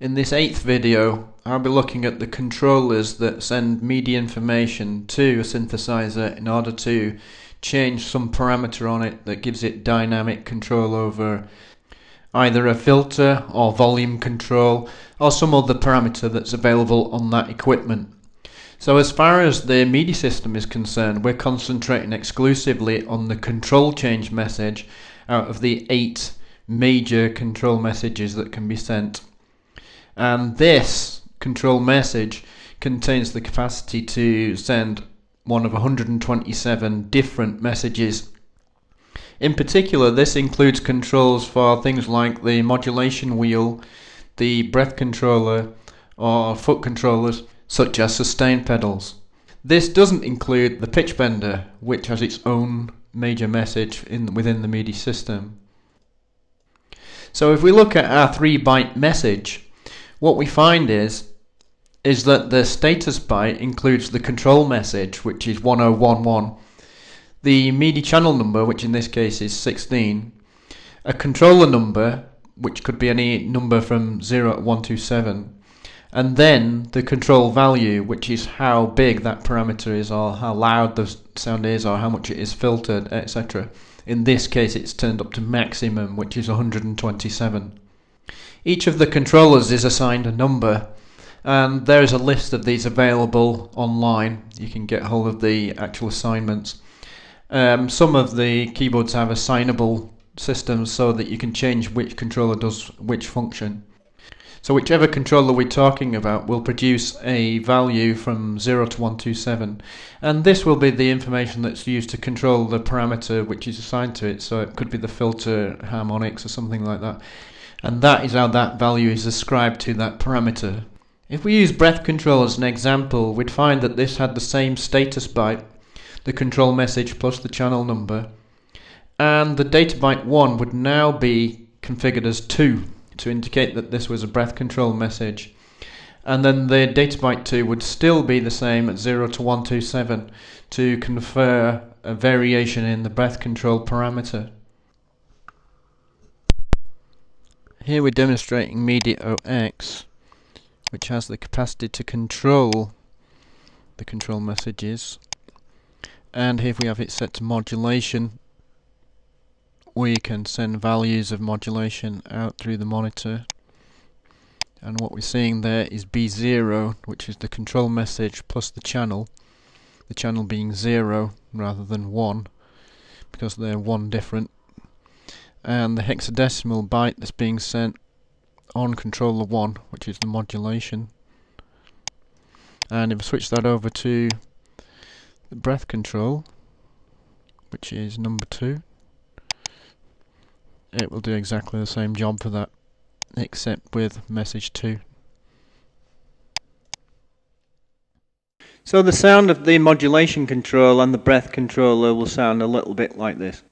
In this 8th video, I'll be looking at the controllers that send MIDI information to a synthesizer in order to change some parameter on it that gives it dynamic control over either a filter or volume control or some other parameter that's available on that equipment. So as far as the MIDI system is concerned, we're concentrating exclusively on the control change message out of the 8 major control messages that can be sent. And this control message contains the capacity to send one of 127 different messages. In particular, this includes controls for things like the modulation wheel, the breath controller, or foot controllers such as sustain pedals. This doesn't include the pitch bender, which has its own major message within the MIDI system. So if we look at our 3-byte message, what we find is that the status byte includes the control message, which is 1011, the MIDI channel number, which in this case is 16, a controller number, which could be any number from 0 to 127, and then the control value, which is how big that parameter is, or how loud the sound is, or how much it is filtered, etc. In this case it's turned up to maximum, which is 127. Each of the controllers is assigned a number, and there is a list of these available online. You can get hold of the actual assignments. Some of the keyboards have assignable systems so that you can change which controller does which function. So whichever controller we're talking about will produce a value from 0 to 127, and this will be the information that's used to control the parameter which is assigned to it. So it could be the filter harmonics or something like that. And that is how that value is ascribed to that parameter. If we use breath control as an example, we'd find that this had the same status byte, the control message plus the channel number, and the data byte 1 would now be configured as 2 to indicate that this was a breath control message, and then the data byte 2 would still be the same at 0 to 127 to confer a variation in the breath control parameter. Here we're demonstrating MIDI OX, which has the capacity to control the control messages, and here we have it set to modulation. We can send values of modulation out through the monitor, and what we're seeing there is B0, which is the control message plus the channel being 0 rather than 1 because they're 1 different, and the hexadecimal byte that's being sent on controller 1, which is the modulation. And if I switch that over to the breath control, which is number 2, it will do exactly the same job for that, except with message 2. So the sound of the modulation control and the breath controller will sound a little bit like this.